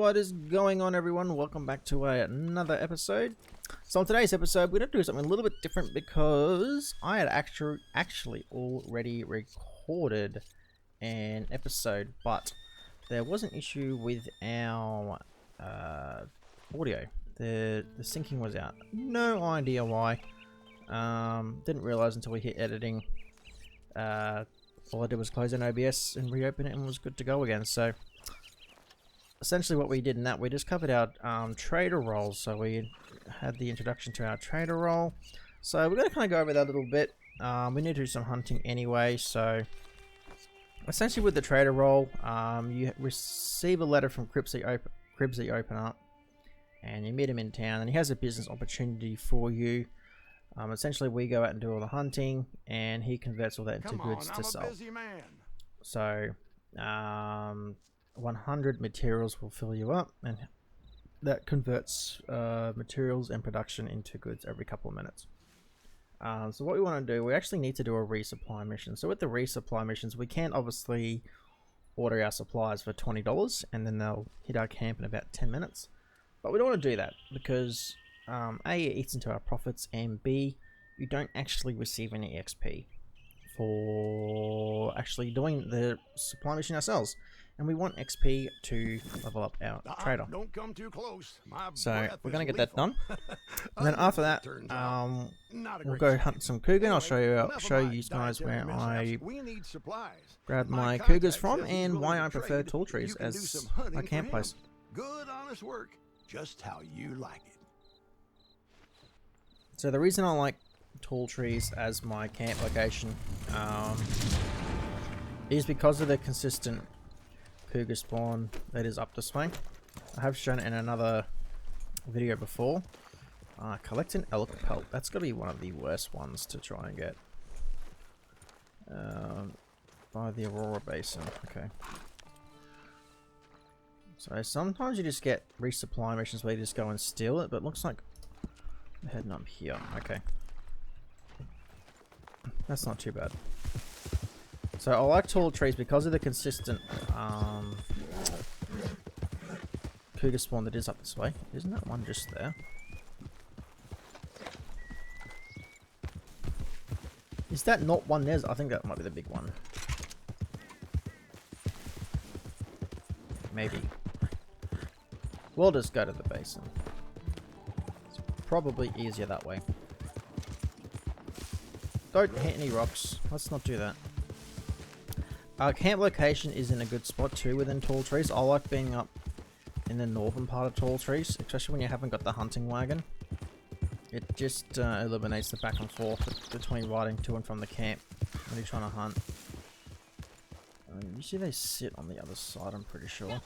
What is going on, everyone? Welcome back to another episode. So on today's episode, we're going to do something a little bit different because I had actually already recorded an episode, but there was an issue with our audio. The syncing was out. No idea why. Didn't realize until we hit editing. All I did was close an OBS and reopen it and was good to go again. So essentially what we did in that, we just covered our trader roles. So we had the introduction to our trader role. So we're going to kind of go over that a little bit. We need to do some hunting anyway. So essentially with the trader role, you receive a letter from Cribs that you open up. And you meet him in town and he has a business opportunity for you. Essentially we go out and do all the hunting and he converts all that into goods to sell. So 100 materials will fill you up, and that converts materials and production into goods every couple of minutes. So what we want to do, we actually need to do a resupply mission. So with the resupply missions, we can obviously order our supplies for $20 and then they'll hit our camp in about 10 minutes. But we don't want to do that because A, it eats into our profits, and B, you don't actually receive any XP for actually doing the supply mission ourselves. And we want XP to level up our trader. Don't come too close. So we're going to get that done. And then after that, we'll go hunt some Cougar. And I'll show you guys where I grabbed my Cougars from and why I prefer tall trees as my camp place. Good, honest work. Just how you like it. So the reason I like tall trees as my camp location is because of the consistent Cougar spawn that is up this way. I have shown it in another video before. Collect an elk pelt. That's got to be one of the worst ones to try and get. By the Aurora Basin. Okay. So sometimes you just get resupply missions where you just go and steal it, but it looks like we're heading up here. Okay. That's not too bad. So I like tall trees because of the consistent Cougar spawn that is up this way. Isn't that one just there? Is that not one there? I think that might be the big one. Maybe. We'll just go to the basin. It's probably easier that way. Don't hit any rocks. Let's not do that. Our camp location is in a good spot too within tall trees. I like being up in the northern part of tall trees, especially when you haven't got the hunting wagon. It just eliminates the back and forth between riding to and from the camp when you're trying to hunt. You see they sit on the other side, I'm pretty sure.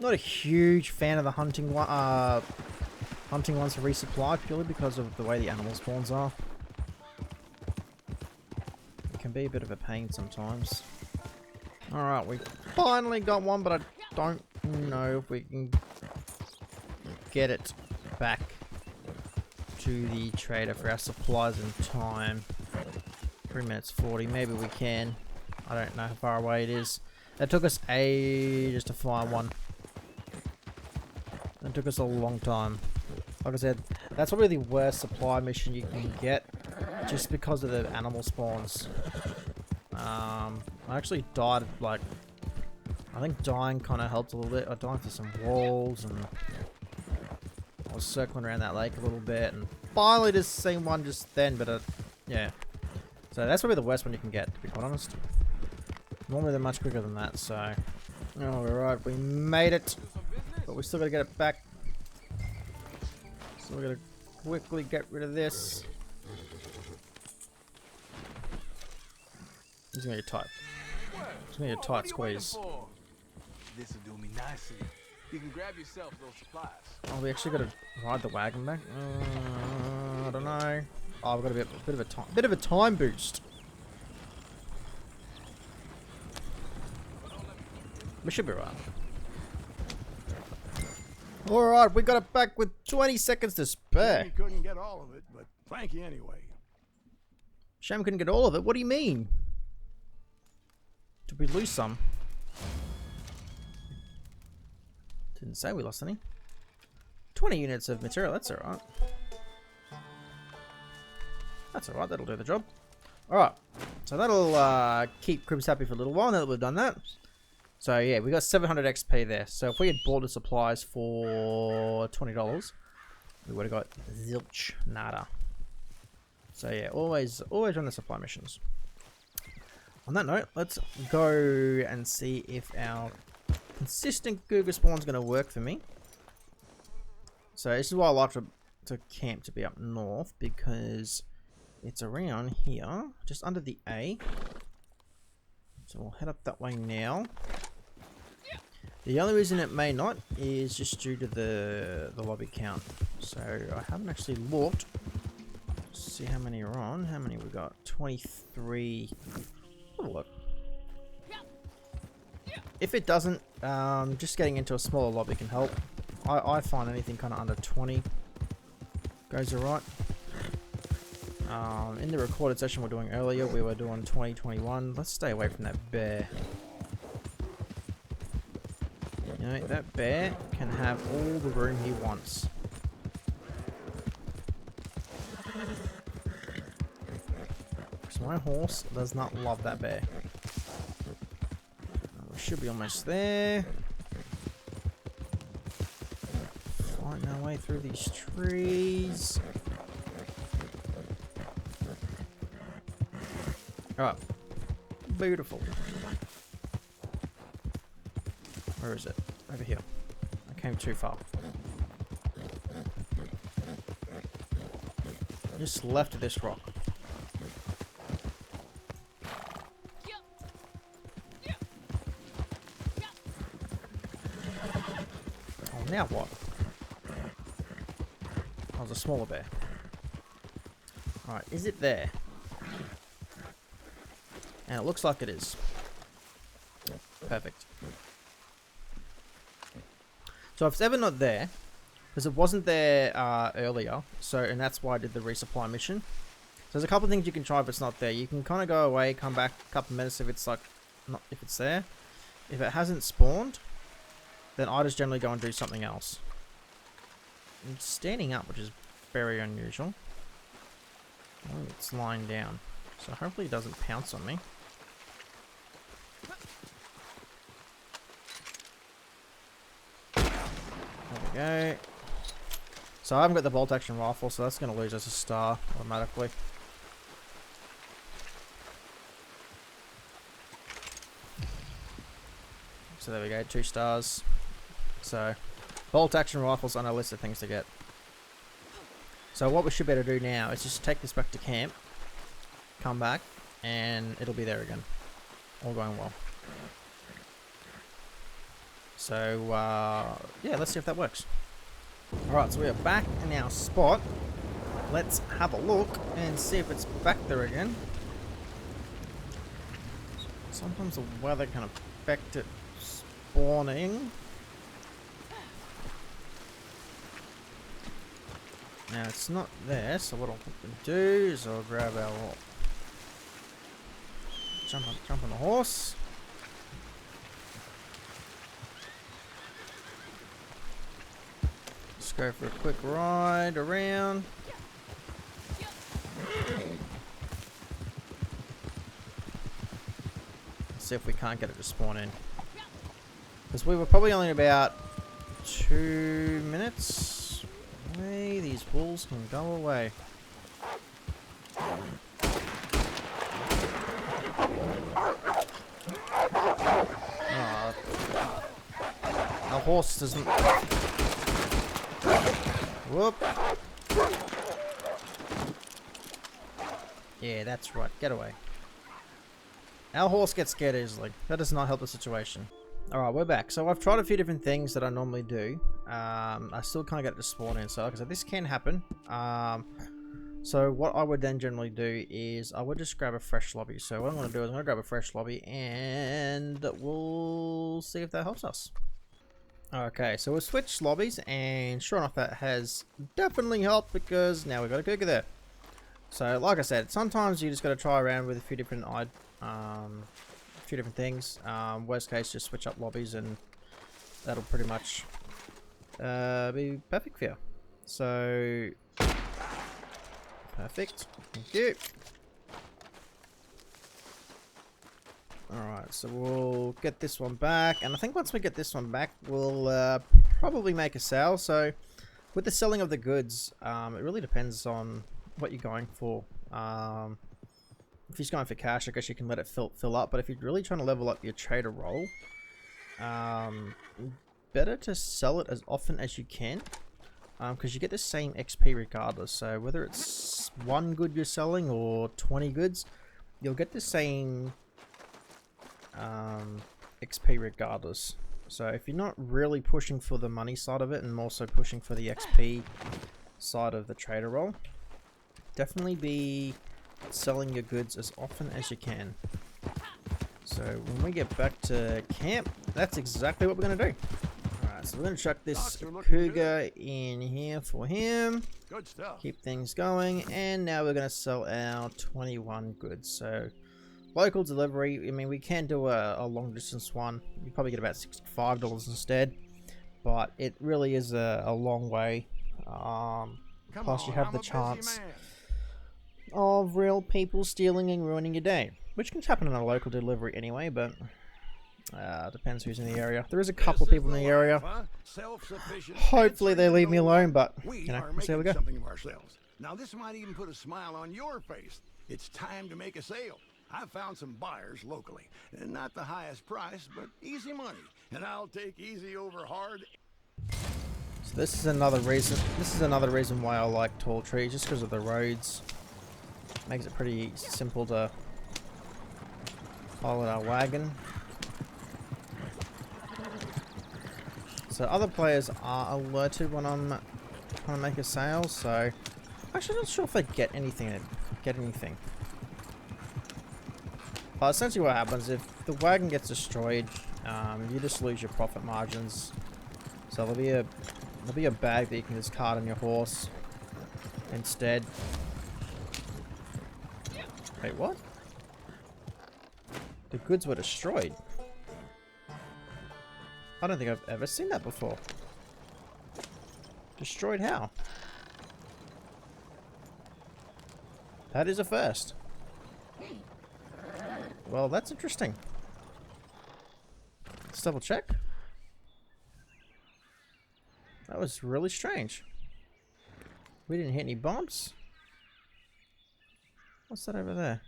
Not a huge fan of the hunting ones for resupply, purely because of the way the animal spawns are. It can be a bit of a pain sometimes. Alright, we finally got one, but I don't know if we can get it back to the trader for our supplies in time. 3 minutes 40, maybe we can. I don't know how far away it is. It took us ages to find one. It took us a long time. Like I said, that's probably the worst supply mission you can get, just because of the animal spawns. I actually died, like, I think dying kind of helped a little bit. I died through some walls, and I was circling around that lake a little bit, and finally just seen one just then, but yeah. So that's probably the worst one you can get, to be quite honest. Normally they're much quicker than that, so... Alright, we made it. But we still gotta get it back. So we're gonna quickly get rid of this. This is gonna be tight. It's gonna be a tight squeeze. This'll do me nicely. You can grab yourself those supplies. Oh, we actually gotta ride the wagon back? I don't know. Oh, we've got a bit of a time boost. We should be right. Alright, we got it back with 20 seconds to spare. You couldn't get all of it, but thank you anyway. Shame we couldn't get all of it. What do you mean? Did we lose some? Didn't say we lost any. 20 units of material, that's alright. That's alright, that'll do the job. Alright, so that'll keep Cribs happy for a little while now that we've done that. So yeah, we got 700 XP there. So if we had bought the supplies for $20, we would have got zilch nada. So yeah, always run the supply missions. On that note, let's go and see if our consistent Cougar spawn is going to work for me. So this is why I like to camp to be up north, because it's around here, just under the A. So we'll head up that way now. The only reason it may not is just due to the lobby count. So I haven't actually looked. See how many are on. How many we got? 23. Have a look. If it doesn't, just getting into a smaller lobby can help. I find anything kind of under 20 goes alright. In the recorded session we're doing earlier, we were doing 20, 21. Let's stay away from that bear. You know, that bear can have all the room he wants. Because my horse does not love that bear. We should be almost there. Fighting our way through these trees. Alright. Beautiful. Where is it? Over here. I came too far. Just left of this rock. Oh, now what? That was a smaller bear. Alright, is it there? And it looks like it is. Perfect. So if it's ever not there, because it wasn't there earlier, and that's why I did the resupply mission. So there's a couple of things you can try if it's not there. You can kind of go away, come back a couple of minutes if it's like, if it's there. If it hasn't spawned, then I just generally go and do something else. It's standing up, which is very unusual. I think it's lying down, so hopefully it doesn't pounce on me. There we go. So I haven't got the bolt action rifle, so that's going to lose us a star automatically. So there we go, 2 stars. So bolt action rifles on our list of things to get. So what we should better do now is just take this back to camp, come back, and it'll be there again. All going well. So, yeah, let's see if that works. Alright, so we are back in our spot. Let's have a look and see if it's back there again. Sometimes the weather can affect it spawning. Now, it's not there, so what I'll do is I'll grab our... Jump on the horse. Let's go for a quick ride around. Let's see if we can't get it to spawn in. Because we were probably only about 2 minutes away. These wolves can go away. Oh, our horse doesn't... Whoop. Yeah, that's right. Get away. Our horse gets scared easily. That does not help the situation. Alright, we're back. So I've tried a few different things that I normally do. I still can't get it to spawn in. So like I said, this can happen. So what I would then generally do is I would just grab a fresh lobby. So what I'm going to do is I'm going to grab a fresh lobby and we'll see if that helps us. Okay, so we'll switch lobbies, and sure enough, that has definitely helped because now we've got a Cougar there. So, like I said, sometimes you just got to try around with a few different things. Worst case, just switch up lobbies, and that'll pretty much be perfect for you. So, perfect. Thank you. Alright, so we'll get this one back. And I think once we get this one back, we'll probably make a sale. So, with the selling of the goods, it really depends on what you're going for. If you're going for cash, I guess you can let it fill up. But if you're really trying to level up your trader role, better to sell it as often as you can. Because you get the same XP regardless. So whether it's one good you're selling or 20 goods, you'll get the same XP regardless. So if you're not really pushing for the money side of it and more so pushing for the XP side of the trader role, definitely be selling your goods as often as you can. So when we get back to camp, that's exactly what we're going to do. Alright, so we're going to chuck this Cougar in here for him. Good stuff. Keep things going. And now we're going to sell our 21 goods. So local delivery, I mean, we can do a long distance one. You probably get about $65 instead. But it really is a long way. Plus you have the chance of real people stealing and ruining your day, which can happen in a local delivery anyway, but depends who's in the area. There is a couple of people in the area. Hopefully they leave me alone, but you know, we'll see how we go. Something of ourselves. Now this might even put a smile on your face. It's time to make a sale. I've found some buyers locally, and not the highest price, but easy money, and I'll take easy over hard. So this is another reason. This is another reason why I like tall trees, just because of the roads. Makes it pretty simple to follow our wagon. So other players are alerted when I'm trying to make a sale. So I'm actually not sure if they get anything. But essentially, what happens if the wagon gets destroyed, you just lose your profit margins. So there'll be a bag that you can discard on your horse instead. Wait, what? The goods were destroyed. I don't think I've ever seen that before. Destroyed how? That is a first. Well, that's interesting. Let's double check. That was really strange. We didn't hit any bumps. What's that over there?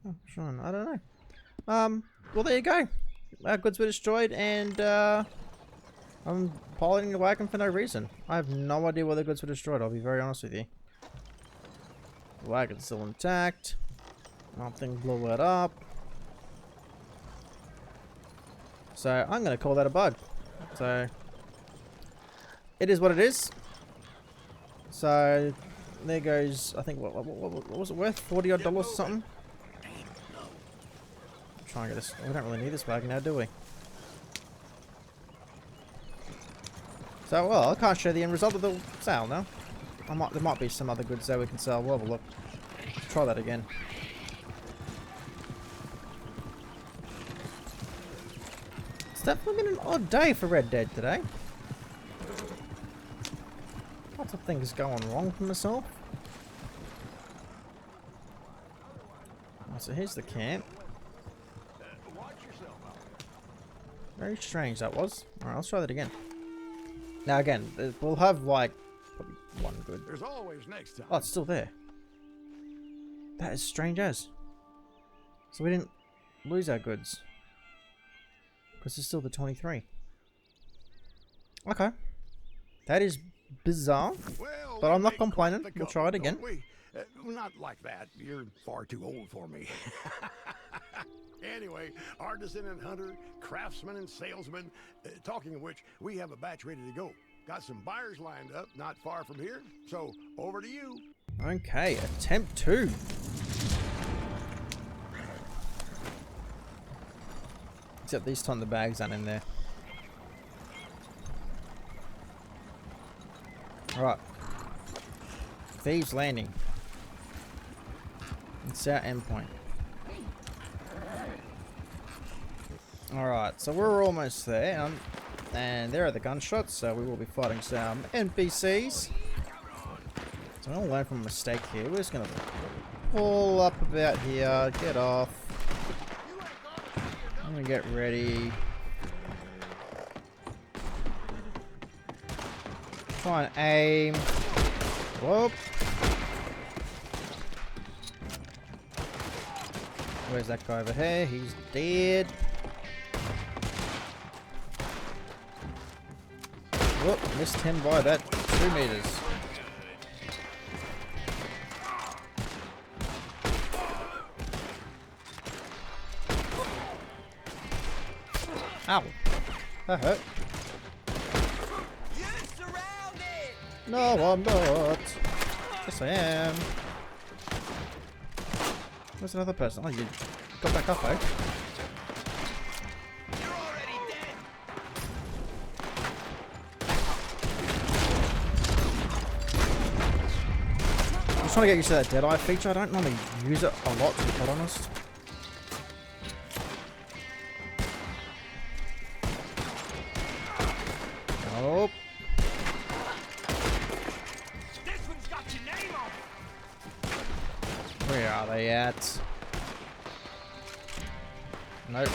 Oh, Sean, I don't know. Well, there you go. Our goods were destroyed, and I'm piloting the wagon for no reason. I have no idea why the goods were destroyed. I'll be very honest with you. The wagon's still intact. Nothing blew it up. So I'm gonna call that a bug. So it is what it is. So there goes, I think, what was it worth? $40 odd or something? Try and get this. We don't really need this wagon now, do we? So, well, I can't show the end result of the sale now. There might be some other goods there we can sell. We'll have a look. Let's try that again. It's definitely been an odd day for Red Dead today. Lots of things going wrong for myself. Oh, so here's the camp. Very strange that was. Alright, let's try that again. Now again, we'll have like probably one good. There's always next time. Oh, it's still there. That is strange as. So we didn't lose our goods. Because it's still the 23. Okay. That is bizarre. Well, but I'm not we complaining. caught the We'll try it couple, again. don't we? Not like that. You're far too old for me. Anyway, artisan and hunter, craftsman and salesman. Talking of which, we have a batch ready to go. Got some buyers lined up not far from here. So, over to you. Okay, attempt 2. Except this time the bags aren't in there. Alright. Thieves Landing. It's our endpoint. Alright, so we're almost there, and there are the gunshots, so we will be fighting some NPCs. So I'm going to learn from a mistake here. We're just going to pull up about here, get off. I'm going to get ready. Try and aim. Whoop. Where's that guy over here? He's dead. Whoop, missed him by about 2 meters. Ow. That hurt. No, I'm not. Yes, I am. Where's another person? Oh, you got back up, eh? You're already dead. I'm trying to get used to that Deadeye feature. I don't normally use it a lot, to be quite honest. Oh. This one's got your name on it. Where are they at? Nope.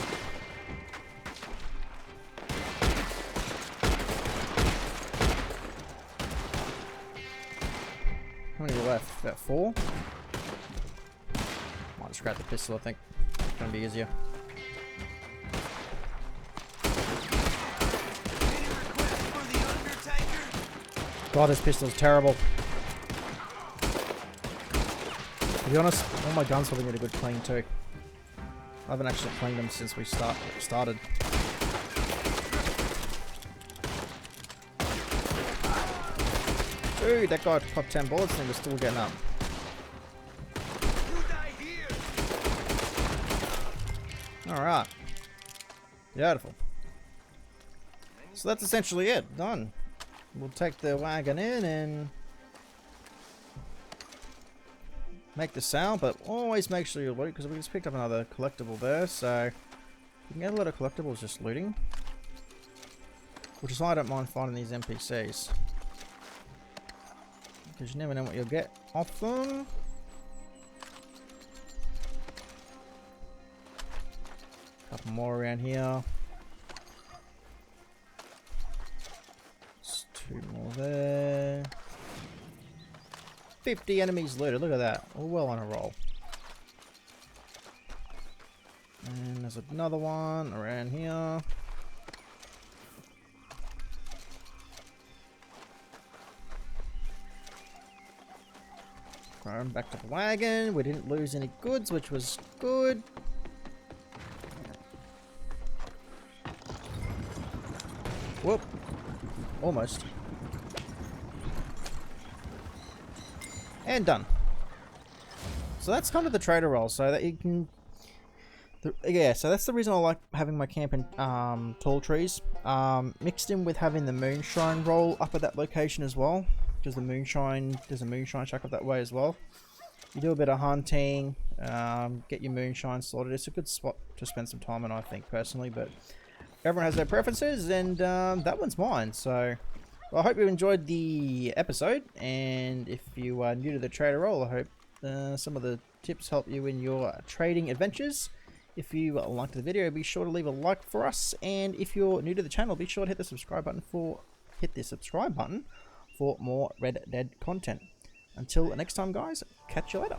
How many left? About 4? Might just grab the pistol, I think. It's gonna be easier. Any request for the Undertaker? God, this pistol's terrible. To be honest, all my guns probably need a good clean too. I haven't actually cleaned them since we started. Dude, that guy popped 10 bullets and we're still getting up. You die here. Alright. Beautiful. So that's essentially it. Done. We'll take the wagon in and make the sale, but always make sure you loot, because we just picked up another collectible there, so you can get a lot of collectibles just looting. Which is why I don't mind finding these NPCs. Because you never know what you'll get off them. Couple more around here. Just 2 more there. 50 enemies looted, look at that. We're well on a roll. And there's another one around here. Going back to the wagon. We didn't lose any goods, which was good. Whoop. Almost. And done. So that's kind of the trader role, so that you can... yeah, so that's the reason I like having my camp in tall trees. Mixed in with having the moonshine role up at that location as well. Because the moonshine, there's a moonshine shack up that way as well. You do a bit of hunting, get your moonshine sorted. It's a good spot to spend some time in, I think, personally, but everyone has their preferences, and that one's mine. So, well, I hope you enjoyed the episode, and if you are new to the trader role, I hope some of the tips help you in your trading adventures. If you liked the video, be sure to leave a like for us, and if you're new to the channel, be sure to hit the subscribe button for more Red Dead content. Until next time, guys, catch you later.